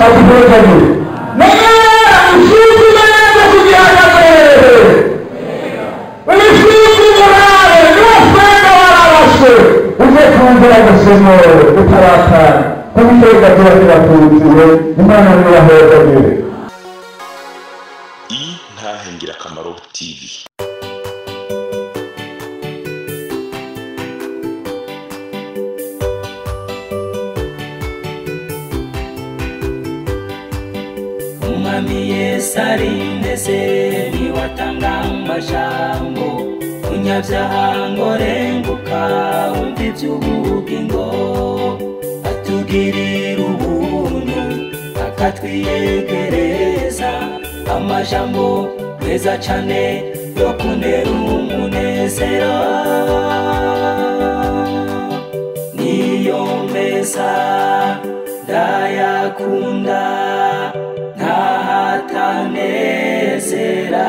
atutekanye nene usuku nene kujihagaze usuku murare n'ufenda wararashe uje kumvira gusemo utarakana kubiteka turakira kuziwe Imana niyo yahezagire. Ingirakamaro TV. Umwami Yesu arindese niwatanga amajambo unyabyaha ngo renguka wumva iby'ubugingo atugirira ubuntu akatwiyegereza amajambo meza cyane yo kunera umunezero niyo meza ndayakunda ntahatanezera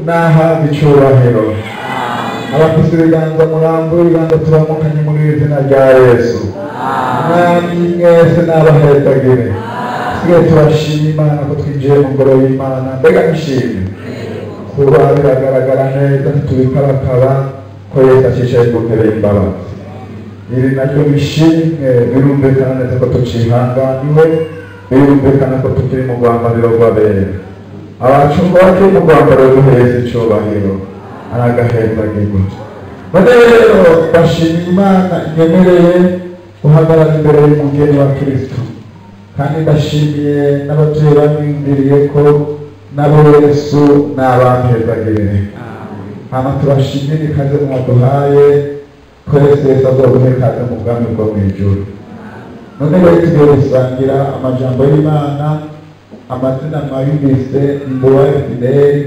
naha bicyubahiro abakozi biganza murambo biganza turamukanye muri izina rya Yesu mwami mwese n'abahezagire sigaye turashima Imana ko twinjiye mu ngoro y'Imana mbega nishimye kuba biragaragara neza tubikabakaba ko Yesu acishaye ku ntebe y'imbabazi iri naryo bishimwe birumvikana neza ko tucihanganiwe birumvikana ko tukiri mu rwambariro rw'abera abacunga bake mu rwambaro rw'uheza icyubahiro aragahezagirwa none rero bashima Imana inyemereye guhagarara imbere y'umugeni wa Kristo kandi ndashimiye n'ababyeyi bamwindiriye ko nabo Yesu n'abahezagire hama turashimira ikaze mwaduhaye twese Yesu azoguhe ikaze mu bwami bwo mu ijuru none rero tugiye gusangira amajambo y'Imana amazina mwayumvise Mbuwaye Fideli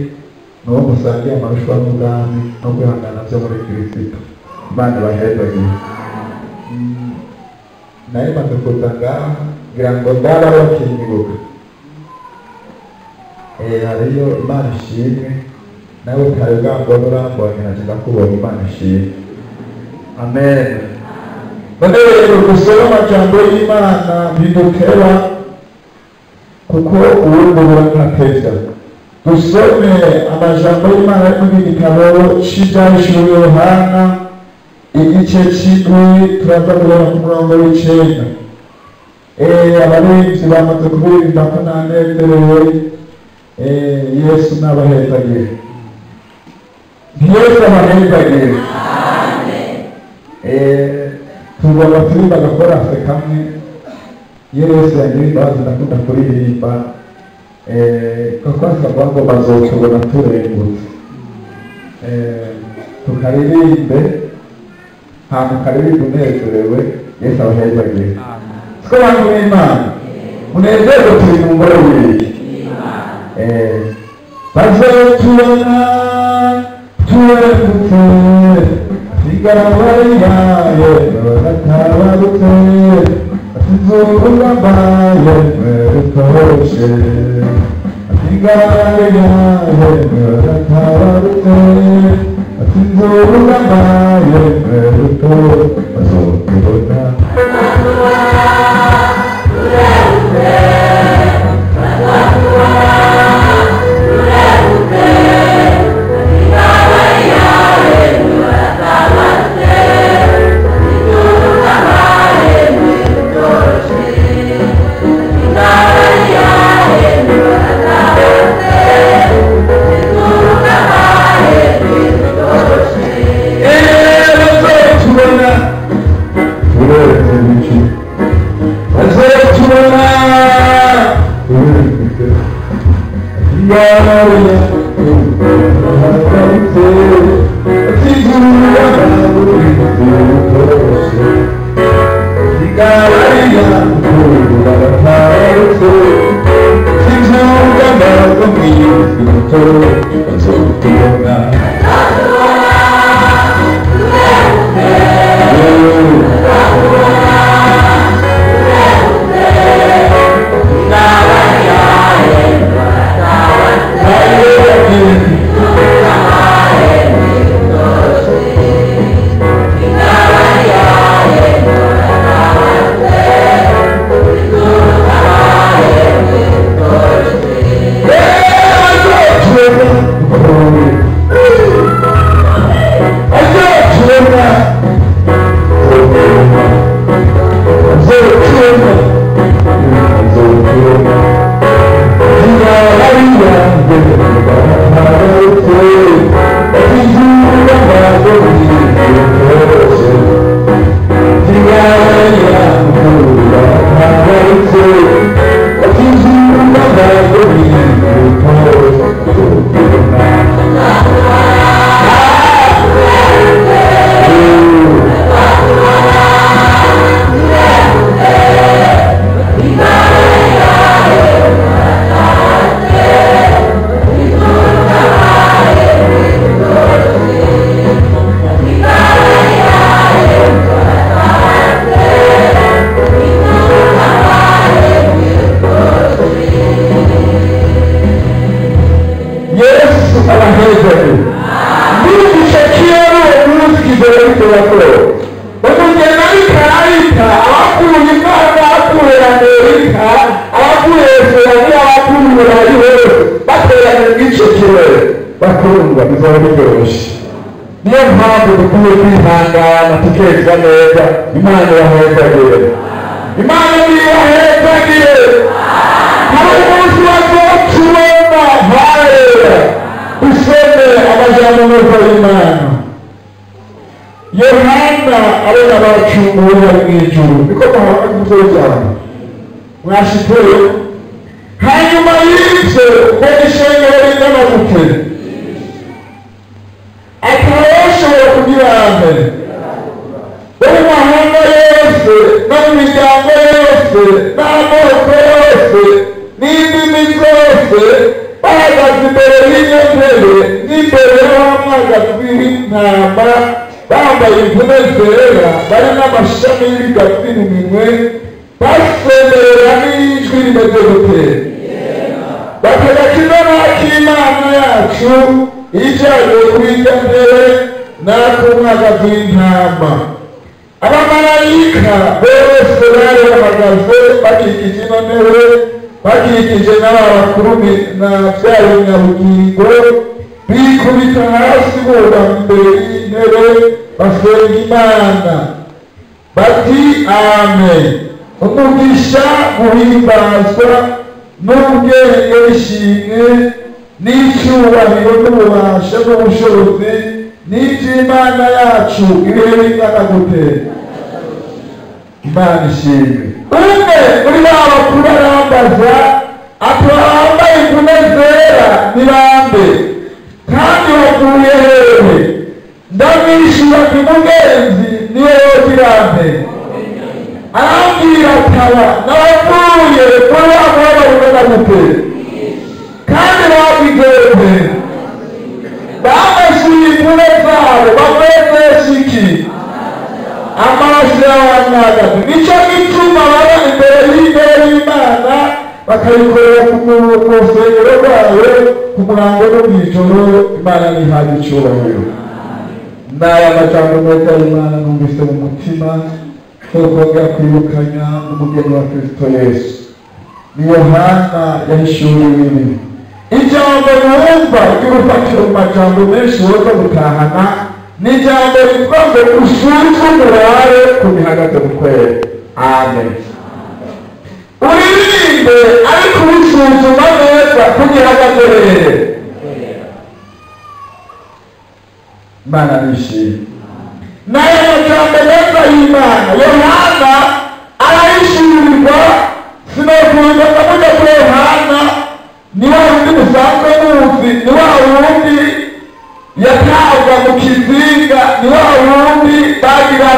n'uwo musangiye amarushanwa y'ubwami no kwihangana byo muri Kristo Imana ibahezagire naye maze kuza ngaha ngira ngo ndaba bakinyibuka hariyo Imana ishimwe nawe utari bwambona urambonye naje ndakubona Imana ishimwe amen none rero gusoma amajambo y'Imana bidutera kuko uwundi burakateza dusome amajambo y'Imana ari mu gitabo cy'Ibyahishuriwe Yohana igice cy'indwi turaza kubona ku murongo w'icenda abarinzi bamaze kuririmba ko nanezerewe Yesu n'abahezagire Yesu abahezagire tugomba kuririmba agakorase kamwe Yesu yagira imbabazi ndakunda kuririmba kakwasi kavuga ngo bazotubona turengutse tukaririmbe hama ukaririmba unezerewe Yesu abahezagire siko bantu b'Imana munezerwe turi mu ngoro y'ibiki bazotubona turengutse igarabaye yayo natabarutse Zurumbaye merutoshe Atigaraye yaye meratabarutse Zurumbaye merutoshe Azotubona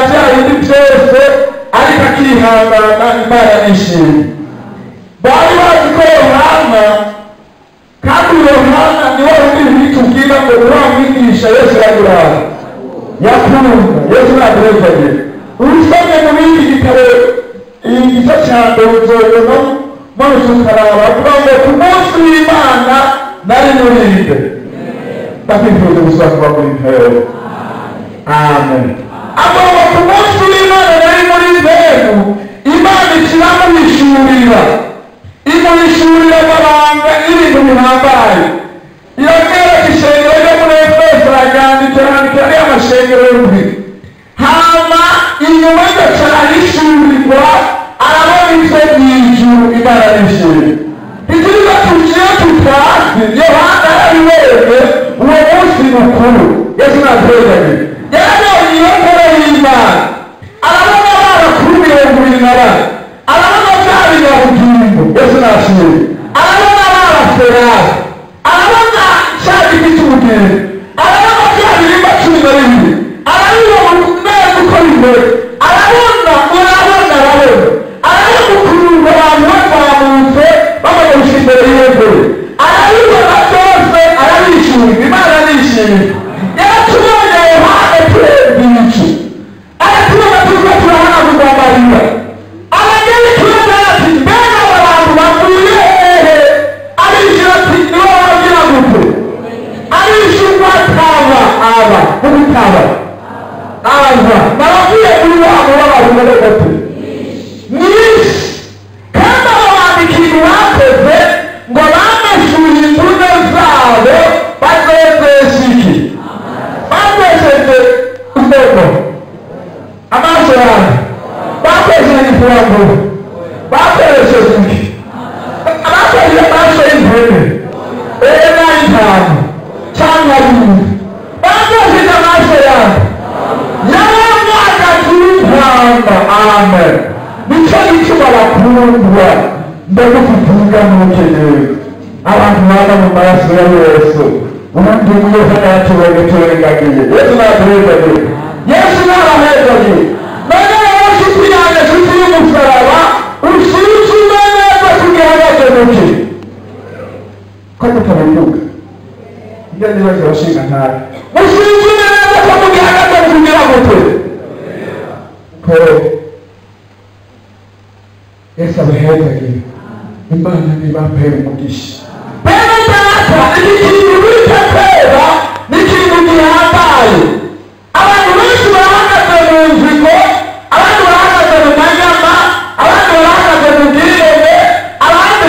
bya bindi byose ariko akihangana Imana nishimye. Bari bazi ko Yohana, kandi Yohana ni we wundi bitubwira ngo uramwigisha Yesu yaguraha yakunda Yesu ntagerageze. Usomye mu bindi gitabo igice cya mbere uzobona maze ukaraba avuga ngo ku munsi w'Imana nari murinde. Ndakwifuje gusanga muri ntero. Amen. Agomba ku munsi w'Imana nari muri ntero, Imana ikiramwishurira, imwishurira amabanga y'ibintu bihambaye. Irabwira ishengero ryo muri Efeso aragandika ari amashengero y'ukuri. Hama inyuma y'agaca ahishurirwa arabona ibyo mw'ijuru Imana yishimye. Ikibuga tugiye tutazi Yohana yarabibereye uwo munsi mukuru Yesu nateganye. Yarabonye iyo nkuru y'Imana, arabona abakuru 24, arabona bya binyabugingo Yesu nashimye, arabona abaferazi, arabona cya giti cy'ubugingo, arabona bya birimba 12, arabona neza uko bimeze, arabona ukuntu abantu bazamutse bamaze gushyira imbere y'Imana, arabibona byose arabishimira. Imana nishimye. Yaratubonye Yohana turebye ibicu, aratubona tuza turahanagurwa amarira, abageni tubaza ati mbega aba bantu bavuye hehe? Abishyura ati nibo bagira gute? Abishyurwa ataba aba ubutaba aba baravuye kuri wa mubabaro muri gato nyinshi, kandi abo bandikiye bakoze ngo bameshuye imvune zabo bazezesha iki? Bazesheje urwego, amaso yanjye bakoresheje ifunguro, bakoresheje iki? Abakoresheje amaso y'imvune n'ay'intama cyangwa y'inka, bakoresheje amaso yanjye y'abamwagazi w'intama. Amen. Nicyo gituma bakundwa ndagukuvuga n'ukeneye abantu baba mu maraso ya Yesu. Ubundi Yohana yaturengagiye. Yesu ntadurengagiye. Yesu ntabahezagiye. None wowe nshuti yanjye, nshuti y'umusaraba, usuzume neza kugihagaze muke ko mutabivuga. Ibyo nibazo bashinga ntari usuzume neza ko mugihagaze kugira mute ko Yesu abahezagiye. Imana nibapere umugisha. Bene data, ikintu bitatera ni ikintu gihambaye. Abantu benshi barahagaze mu nzigo, abandi barahagaze mu manyama, abandi barahagaze mu bwirebe, abandi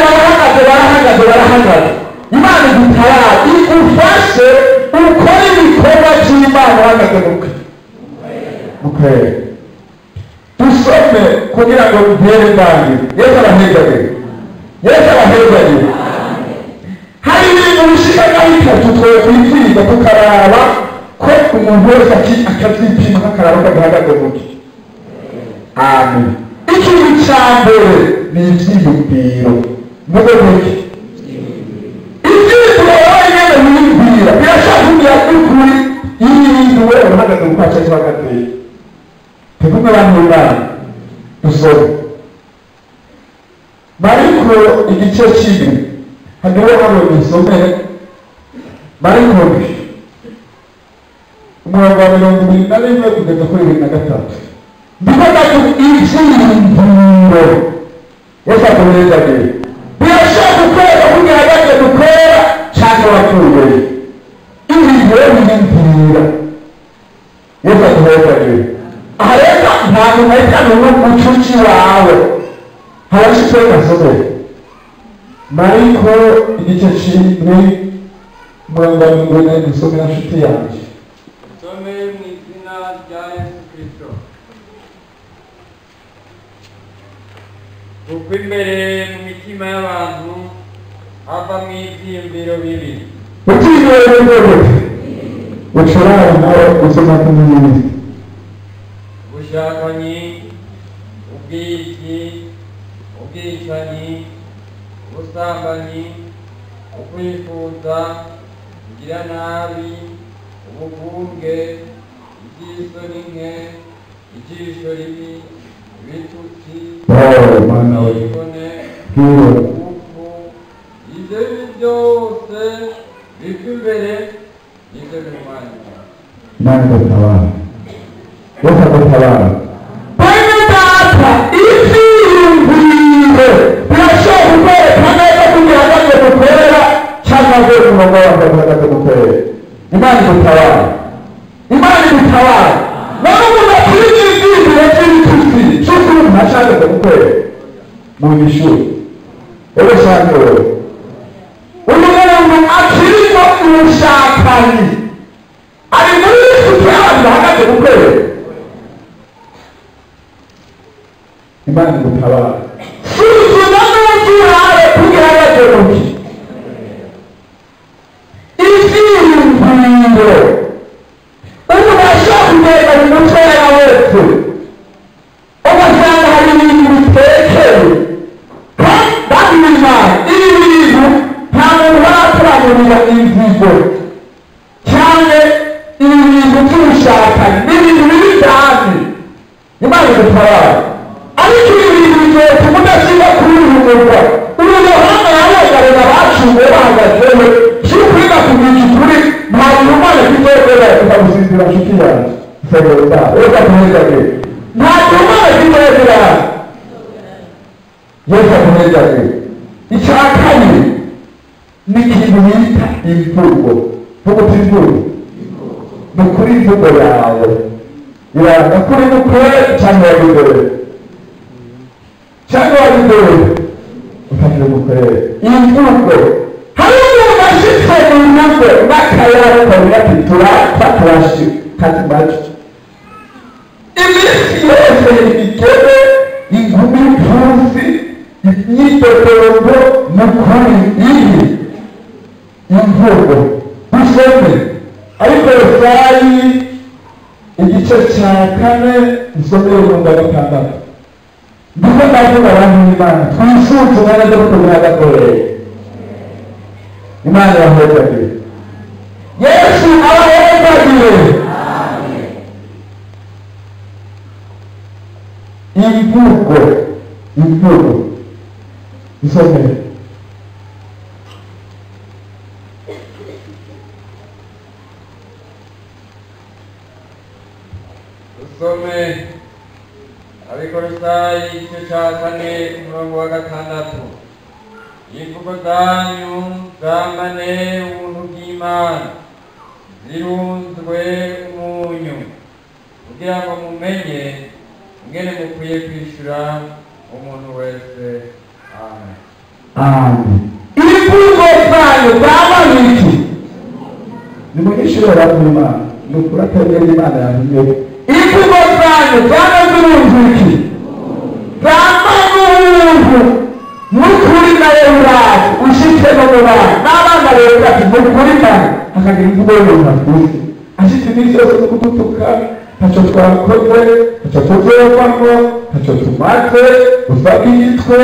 barahagaze. Imana igutara igufashe ukore ibikorwa by'Imana uhagaze mu kwera. Dusome kugira ngo dutere imbere. Yesu arahezagiye. Yesu arahezagiye. Hari ibintu bishika bitatu twokwiga tukaraba ko umuntu wese akabyipima nk'akararo kagahagaze muke. Amen. Ikintu cya mbere ni ibyiyumviro. Mugoboke ibyiyumviro wenyine wiyumvira birashaka kugira ukuri yiyumviwe uhagaze mu kwaca cy'agateye. Tuvuge abantu b'Imana dusome Mariko igice kimwe, hariho hano isomere Mariko umurongo wa 21 kugeza kuri 23. Ndibaza ko ibyiyumviro Yesu akomerezagiye birashaka gukorera kugira ngo dukora cyangwa watuye ibintu biyumvira Yesu akomerezagiye. Aha rero ntabwo mpahita n'umucuci wawe harashitse gasomere Mariko igice kimwe umurongo wa 21 dusomera nshuti yanjye. Some mu izina rya Yesu Kristo. Kuko imbere mu mitima y'abantu havamo ibyiyumviro bibi. Ibyiyumviro bibi ushobora nawe gusoma ku mubiri. Ubushakanyi, ubwibyi, ubwicanyi, ubusambanyi, ukwifuza, kugira nabi, ubugunge, iby'isoni nke, ijisho ribi, ibitutsi, Mana we. ibone, Kiwe. ubupfu, ibyo byose biva imbere y'ibyo bimwanya. Imana idutabara. Yesu adutabara. Bene data, ivyiyumviro birashobora kukwereka neza ko bihagaze gukorera cyangwa se umurongo wawe uhagaze gukorera. Imana idutabara. Imana idutabara. None umuntu akuriye ivyiyumviro vy'ibitutsi cy'uko umuntu ashaka gukorera mu ishuri. Ego shaka wewe. Uyu muntu akirimo ubushakanyi ari muri isuku y'abantu bahagaze gukorera. Imana idutabara. Suzuma n'uturare tugihagaze muki. Ivyiyumviro umuntu ashobora kugenda mu mutwe yawe wese ugasanga hari ibintu bitekeye kandi Imana ibi bintu nta muntu baraturangurira inzigo cyane ibi bintu by'ubushakanyi n'ibintu bibi cyane. Imana idutabara. Ariko ibi bintu bituma udashyira kuri uyu murwa uyu muhanda yawegareza abacunguye bahagazeho cy'ukwiga kugira ukuri nta muntu umwana kitogera ukamusinzira nshuti yanjye isabota reka kumwegage nta muntu umwana kitogera Yesu akumwegage. Icya kabiri ni ikintu bita imvugo. Vuga imvugo ni ukuri imvugo yawe iranga kuri mukore cyangwa wabigore cyangwa wabigore ukagira umukorere imvugo. Hari umuntu ashitse mu rugo n'akayabo kavuga ati turapfa turashi kandi maco iminsi yose imikebe inkumi ipfunsi imyidodombo n'ukuri iyi imvugo dusome ariko Yesayi igice cya 4 isomero umurongo wa 6. Ndiko ndavuga abantu b'Imana twisuze neza ko tubiragakoreye. Imana yahagaze. Yesu abahagaze. Amen. Imvugo isomero Usome Abikorosayi igice cya 4 umurongo wa 6. Imvugo zanyu zamane ubuntu bw'Imana zirunzwe umunyu kugira ngo mumenye ingene mukwiye kwishura umuntu wese. Amen. Amen. Imvugo zanyu zamane iki? Nimugishira Imana nukuratanya Imana yanyu. Imvugo zanyu zamazurunzwe iki? Zamazurunzwe mukuri na Yeurazi ushitse no mubana n'abana rero ati mukuri nawe akagira imvugo y'ubuhanuzi ashitse n'isi yose no kudutuka ntacyo twakoze ntacyo tuzovamo ntacyo tumaze usabwa igitwe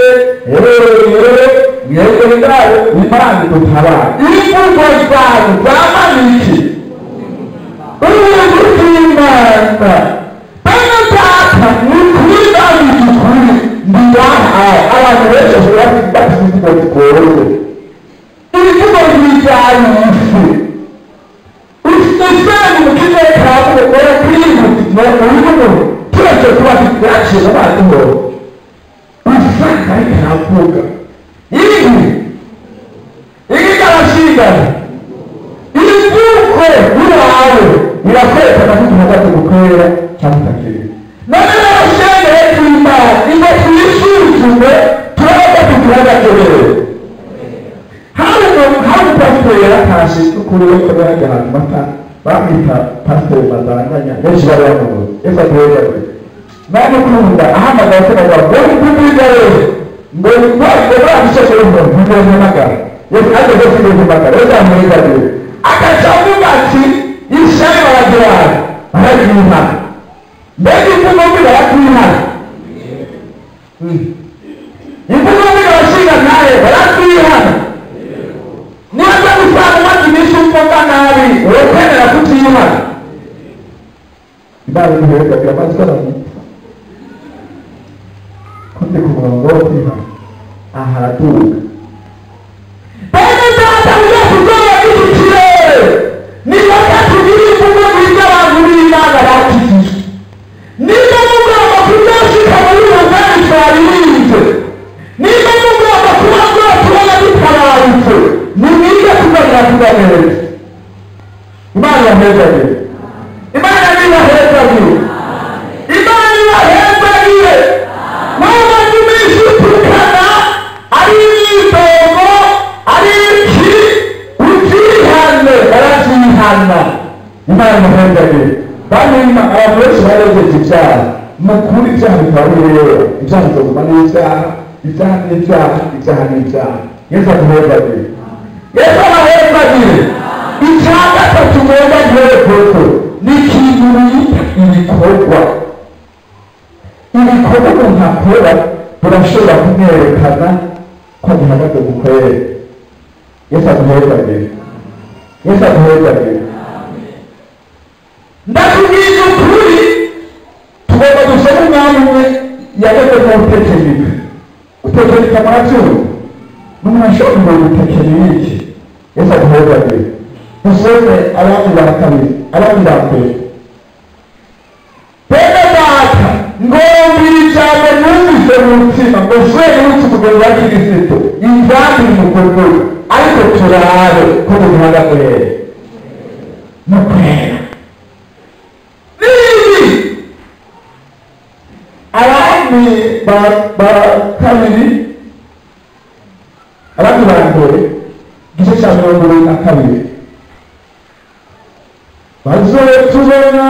mwebwe ngaho Imana idutabara. Imvugo zanyu zamana iki? Ubuntu bw'Imana. Bene data mukuri nawe igikuri ndiyaha abantu benshi bafite imvugo zigororotse. Imvugo zijyanye isi usanga mu kigo cyawe ukora kwihuta urugo twese tuba twaciye abantu ngo usanga ari ntavuga ibi karashingana imvugo yawe irakwerekana ko uhagaze gukorera cyangwa utakiri. None rero shenge y'Imana ngo twisuzume turaba tugaragaje. Hari pasiteri yatashe ukuri we ko yajya ahantu mata bamwita pasiteri Mazanganya benshi bari bamuzi. Yesu atuwegere nani kunda ahamagara ko bagomba kubiga rero ngo basheshe umuntu ngiye magara Yesu ageze kuri magara Yesu amwegere akacavuga ati ishari baragira baragira mbega imvugo mbi baragira imvugo mbi barashinga nawe baragira niba usanga umaze iminsi umvuga nabi urekwemera kutiyubaha. Imana imuherezagira amazi aramita kundi ku murongo wo kwiha aharaduka bene data ujya kuzoba iki kirere niba katugira imvugo nziza abantu b'Imana bakijijwe niba mugomba kuzoshika muri Rwanda twaririnze niba mugomba kuba tubona dutabarutse nimwige kuganira neza Imana yahezagira Imana nibahezagira Imana nibahezagira waba tumishutukana ari imyitozo ari iki ukihane arazihana Imana nibahezagira bamwe abantu benshi baregeje ibyaha mukuru ibyaha bikaba bireba ibyaha bizoguma n'ibyaha ibyaha n'ibyaha ibyaha n'ibyaha Yesu aduhezagira Yesu abahezagira icya gatatu ngomba guherekezo ni ikintu bita ibikorwa umuntu akora burashobora kumwerekana ko bihagaze gukorera Yesu aduhezagira Yesu aduhezagira ndakubwira ukuri tugomba gusoma umwami umwe yageze mu gutekereza amaracyuru n'umuntu ashobora gutekereza iki Yesu aduhezagira usome abandi ba kabiri abandi ba mbere bene data ngombira ijambo numvise mu mutima ngo shwere n'uti umugeni wa Kristo imvange umugogo ariko turabe ko duhanga kwera no kwera nibi abandi ba kabiri abandi ba mbere igice cya 22 bazotubona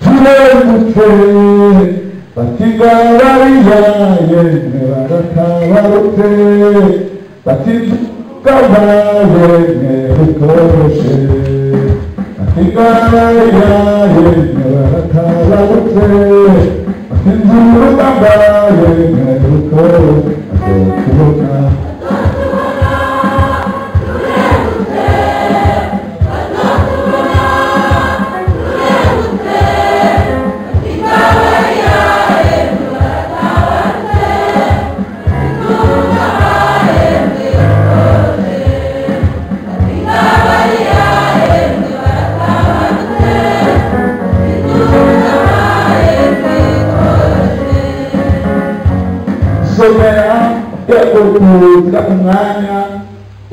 turengutse batigabariyaye baratabarutse batigabaye nebukoroshe batigabariyaye baratabarutse batinzurugambaye nebukoroshe azotubona kugira umwanya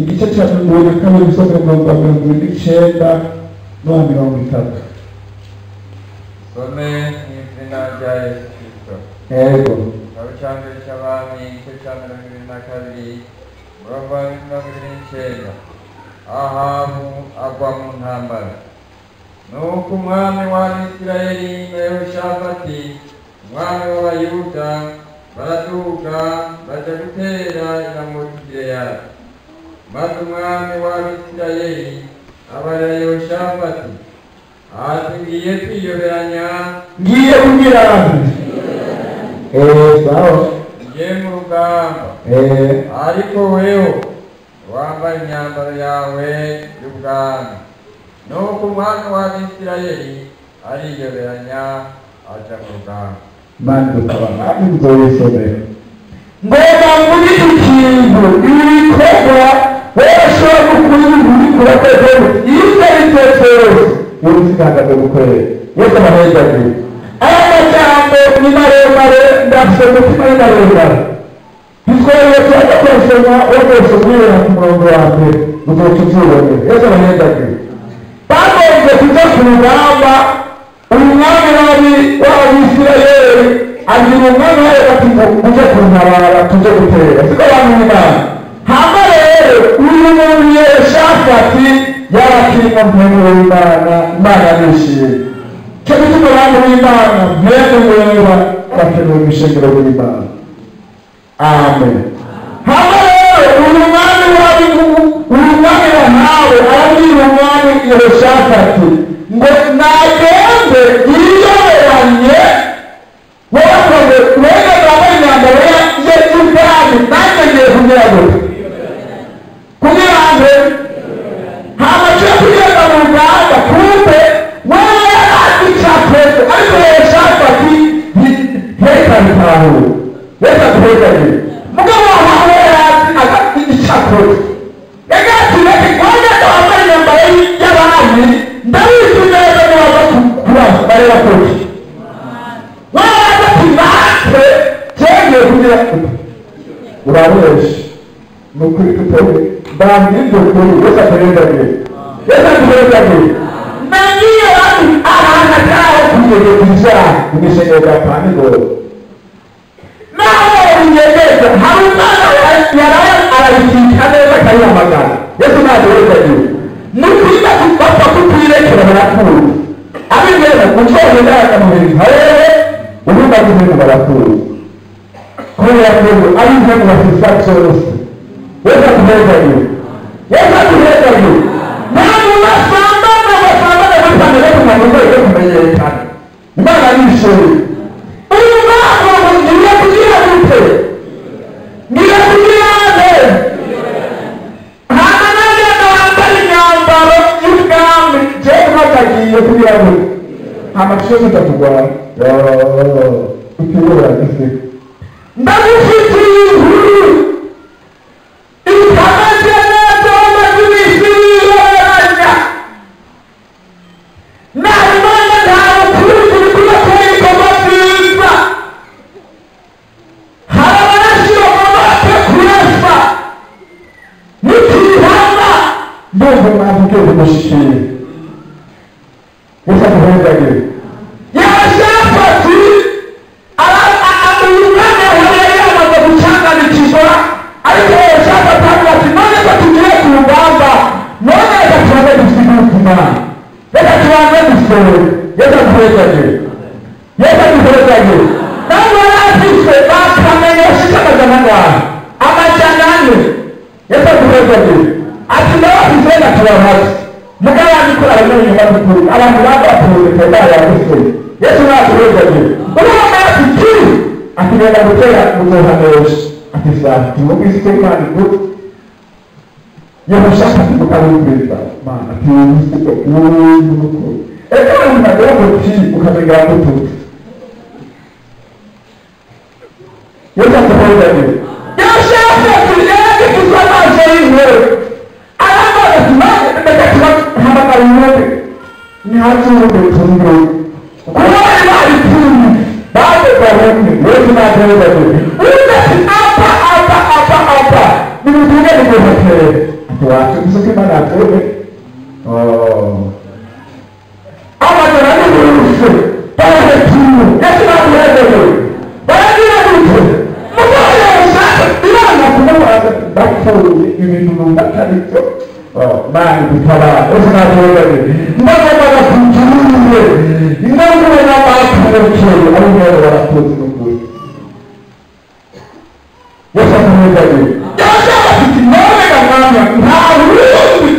igice cya 22 gusoma 29 no 30 some izina rya Yesu Kristo yego abacambere cy'abami igice cya 22 murongo wa 29 Ahabu agwa mu ntambara nuko umwami wa Isirayeli Yehoshafati umwami w'Abayuda baraduka baja gutera Ramoti-Gileyadi maze umwami wa Isirayeli abarira Yehoshafati ati ngiye kwiyoberanya ngiye kugira sawa ngiye mu rugamba ariko weho wambaye imyambaro yawe y'ubwami nuko umwami wa Isirayeli ariyoberanya aja mu rugamba Mando kabanga nzoyisomera ngoba muri ikintu ibikorwa washobora gukora ibintu kurateje ibitekerezo y'ubutikaga gukorera Yesu abahezagira aya majambo ni maremare ndafite umutima w'maremare bitwaye cyangwa kwesoma umwera ku murongo wa mbere uzotuzubone Yesu abahezagira bagombye kuja ku rugamba umwami w'Abisirayeli agira umwami wawe bati uje kuntabara tuje gutera siko abantu b'Imana hama rero uyu muntu Yehoshafati yarakirimo mpemu w'Imana Imana nishimye cyo gituma abantu b'Imana mpemu wera bakeneye imishengero w'Imana amen hama rero uyu mwami wahawe arabwira umwami Yehoshafati ngo nagende yiyoberanye wakoze wega bambaye imyambaro y'ubwami nanjye ngiye kugira ngo hamaze kugenda mu rugamba kumbe wewe azicape makoti yagati leti kwanya kwambara imyambaro y'abami ndabizi neza niba bakura bari bakoti waba timate cyenge kugira urabeshi nukuri tutobe bambizo kuri wesa perezida nangiye abana taho kuyerekeza imishenga pani go naho unyegeza harumana yaraye arabikika neza kari amagana Yesu nadoza ni mukunda kupapa kupirekera barakuru abigera kuchone ndaka muri haye ubunda kuzinga barakuru ko yakuru abigera mu satisfaction Yesu nadoza ni Yesu nadoza ni nani wasamba na bapandele ku manuko yo kumenyekana Imana nishuri uyu mwana ngiye kugira gute ngiye kugira nde hana nande ndambara imyambaro y'ubwami je nakagiye kugira gute amashozi ndakugwara ukibura gise ndagufitiye inkuru ikamaze neza amazimishiranya Naimana ntawe kuri kuba kuri komasiza harabashiro mabate kurasa nikihana ndumva mwavuke kumushikira Yesu akuhezagire yashafati umwana wari yamaze gucanganikizwa ariko yashafati ati none ko tugiye ku rugamba none reka tubanze dusiga ubuzima Yesu tubanze dusore Yesu akuhezagire Yesu akuhezagire ntabwo yarafise bakamenyesha icy'amajana ngaha amajana ane Yesu akuhezagire ati ndabafise natubabaze mugabo yandikora abamenye bakuru abantu bagapfuye kandi yafise Yesu akuhezagire urabona ati kiri akigenda gutera muzohanesha ati saa tumubise Imana ngo Yehoshafati tukabumviriza Mana ati umusiko n'uko eka unagera muti ukamenya mututu Yesu akuhezagire Yehoshafati yari kuzwa maso y'intore aramba ati ndakatiba hamagara intore ni hasi y'ubutumwa kuba bari tuni baje barumwe Yesu akuhezagire ati apa nimutuge nikuhatere Tuache msuki manatone Amatana ni urufu Pare tunu Yesu akuhezagire Bari urufu Mugaya usaka Ilana kumawaza Bakuru ibintu ndakarito Mani bitara Yesu akuhezagire Mbagabara kujuruwe Inanguwe na bakurekeye Arumero warakoze n'ukuri Yesu akuhezagire None gamanya ntarundi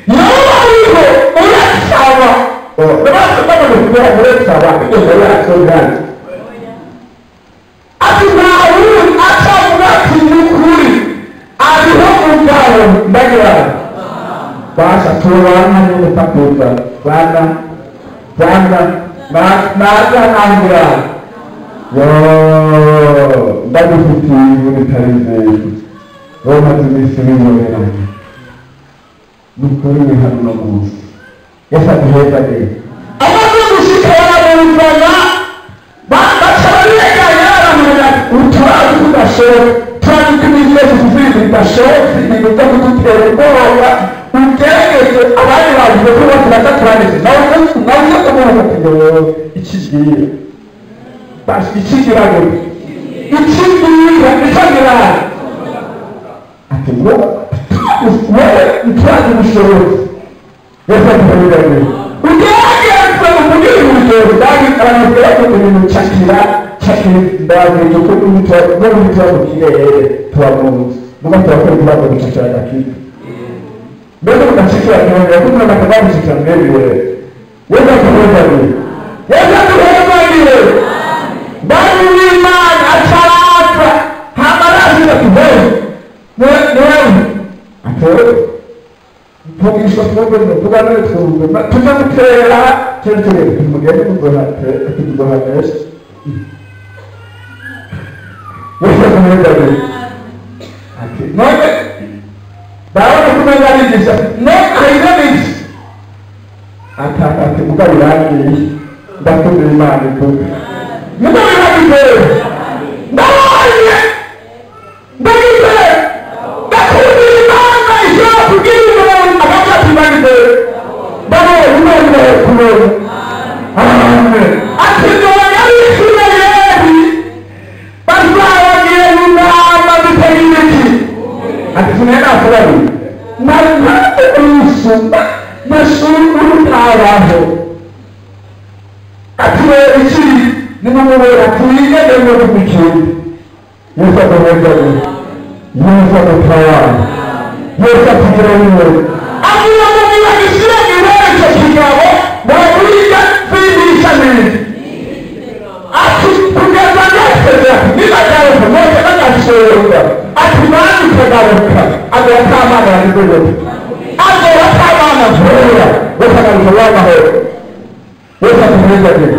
yabariho urasaba baba bakubwira urasaba ibyo yasogana ati ntarundi acavuga ati n'ukuri ariho umugabo ndagira basha tubana n'ubutakuza bana naza ntangira ndagufitiye ibintu bitari neza Roma tumisiriyo nukuri hano no munsi Yesu akuhezagire amaze gushikana mu Rwanda bacabariye yaramana utwazi kudashoboka twandikimije kuzindi bidashoboka ibintu byo kudutera ubwoba ugerageze abandi bavuze ko bataka twanditse nawe kumubona kugira ikigiye basi ikigirago ikigira ati ngo wewe mtwazi mshorozi Yesu akuhezagire ugerageze umugira ubushobozi kandi aramubwira ko ibintu cakira ndaje cyo kumutwa mu kirere tubamunze muga turakora ibibazo bicakira gakira mbere mugacikira none yakuze nakababishikira mbere Yesu akuhezagire Yesu akuhezagire bari w'Imana acarata hamarashira tubeho Wewe atoro Pogishwa twobeno tuganire twumva tuja gutera cyane mugende mugohate tugohanesha Yesu akuhezagire ati none kumenganisha no hainanishi ataka mugabirani ndakuze Imana ikuze mugabirani ndabaye ndagize ndakuze Imana ishaka kugira umuntu agafata imana ndabaye Imana kunoza amen atino yabishije yebi bazawagiye n'inama bitayiniki ati sinena furahi nalipate kulusumba nashuru utabaho atiwe ichi nimumubera tuige demo kumikiri Yesu akamwambia Yesu akamtawala Yesu akamtawala Abuwa mumila kisiya kiwele cha kigabo Mwabuliga fiilisha nini Ati kugeza nyeseza Nila jarufu Mwese kanya kishoyoka Ati maani kagaruka Ati wakamana walizoyote Ati wakamana Zora Wesa kalisholama ho Wesa kumweza kini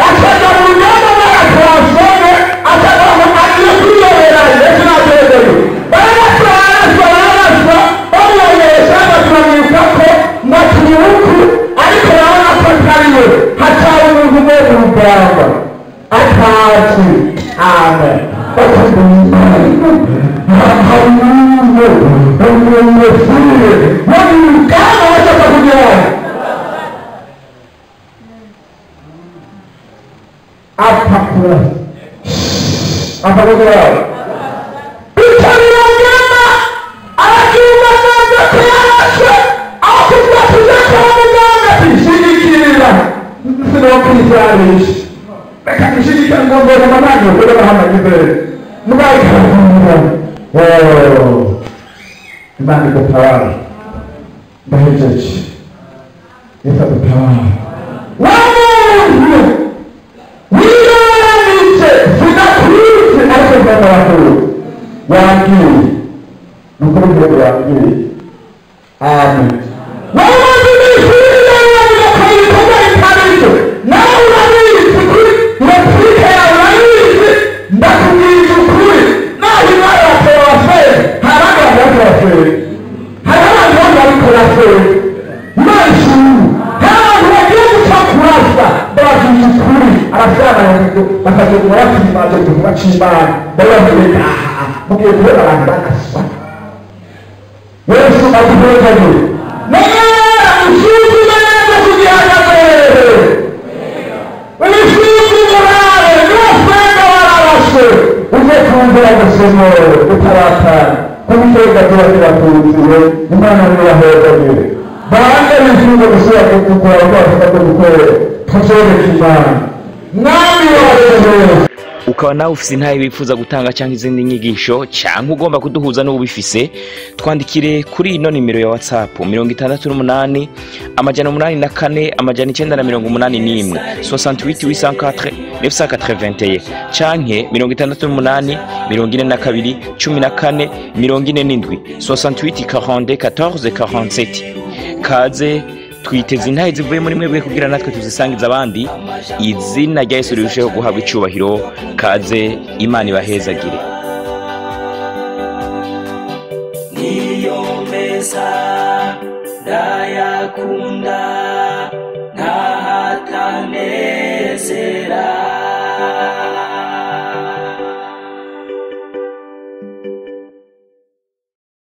Asaka mujama mara kuwasone Asaka mujama kuyo werayi Yesu na tuwezeli Bala swala Bala yesaba tunamikako Matuuku Aliko yaona kwa kariwe Hata umungu mwetu mpamba Atati Amen Atati Apakura Apakura Bicara ngema Akiba nanda kuyasha Akiba kuyasha muganga Tishirikira Sinokizarish Beka tishirikira ngombo na mananyo Kule mahama kibere Mugai kazunga Imani kutawala Bahijaji Yesu kutawala Wamungu Wiyoranite Sinakurizi Ase mwana wakuru Wangiri Nukuru mwego wangiri Amen Wamungu nishirika Wangiri Kayikoga ikarito Na unanizi Kuri Lepika ya unanizi Ndakumizi Kuri Na himara Watewa Fere Haraga Watewa Fere Haraga Watewa Fere Maishu Haraga Watewa Fere Bazi Kuri Arasana yangu Makajogo watu ni majogo Wachimani Bawa mweleka Muge kuwela wandaka swa Yesu atuweza yu Nengera Mshuku meneza kujiaga mwewe Mshuku murare Nufenga wararashe Uzekunzira kusemo Utarata Kumitoga tuwa kila kuziwe Imana niwa heza yu Baanda Mshuku kusiwa kukukua Kwa kukukua Tuzore kimana Nami wawewe ukaba nawe ufise intahe wifuza gutanga cyangwa izindi nyigisho cyangwa ugomba kuduhuza n'ubifise twandikire kuri ino nimero ya WhatsApp 68 884 981 68 804 canke 68 42 14 47 68 42 14 47 kaze twiteze intahe zivuye muri mwebwe kugira natwe tuzisangiza abandi izina rya Yesu rirusheho guhabwa icubahiro kaze Imana ibahezagire niyo meza ndayakunda ntahatane